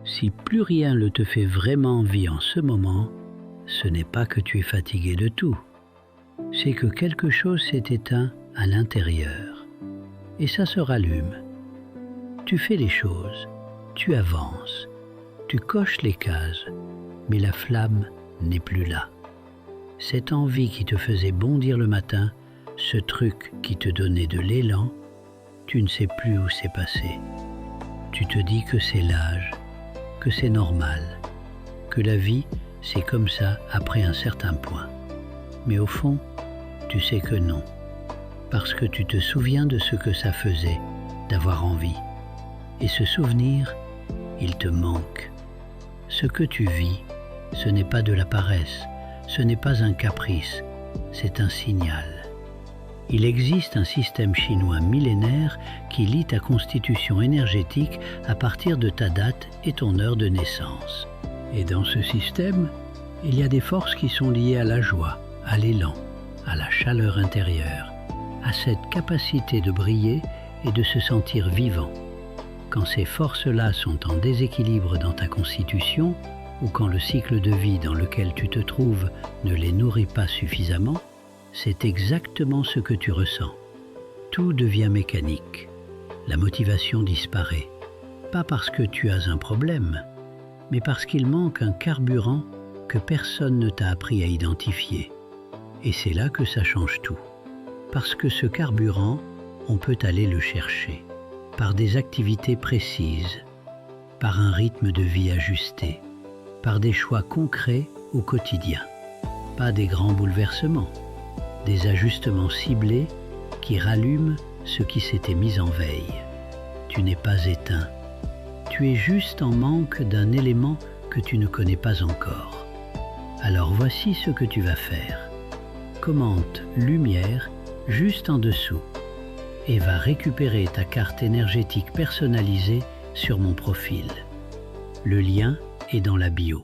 Si plus rien ne te fait vraiment envie en ce moment, ce n'est pas que tu es fatigué de tout. C'est que quelque chose s'est éteint à l'intérieur. Et ça se rallume. Tu fais les choses, tu avances, tu coches les cases, mais la flamme n'est plus là. Cette envie qui te faisait bondir le matin, ce truc qui te donnait de l'élan, tu ne sais plus où c'est passé. Tu te dis que c'est l'âge, que c'est normal, que la vie, c'est comme ça après un certain point. Mais au fond, tu sais que non, parce que tu te souviens de ce que ça faisait d'avoir envie. Et ce souvenir, il te manque. Ce que tu vis, ce n'est pas de la paresse, ce n'est pas un caprice, c'est un signal. Il existe un système chinois millénaire qui lie ta constitution énergétique à partir de ta date et ton heure de naissance. Et dans ce système, il y a des forces qui sont liées à la joie, à l'élan, à la chaleur intérieure, à cette capacité de briller et de se sentir vivant. Quand ces forces-là sont en déséquilibre dans ta constitution, ou quand le cycle de vie dans lequel tu te trouves ne les nourrit pas suffisamment, c'est exactement ce que tu ressens. Tout devient mécanique. La motivation disparaît. Pas parce que tu as un problème, mais parce qu'il manque un carburant que personne ne t'a appris à identifier. Et c'est là que ça change tout. Parce que ce carburant, on peut aller le chercher. Par des activités précises, par un rythme de vie ajusté, par des choix concrets au quotidien. Pas des grands bouleversements, des ajustements ciblés qui rallument ce qui s'était mis en veille. Tu n'es pas éteint, tu es juste en manque d'un élément que tu ne connais pas encore. Alors voici ce que tu vas faire. Commente lumière juste en dessous et va récupérer ta carte énergétique personnalisée sur mon profil. Le lien est dans la bio.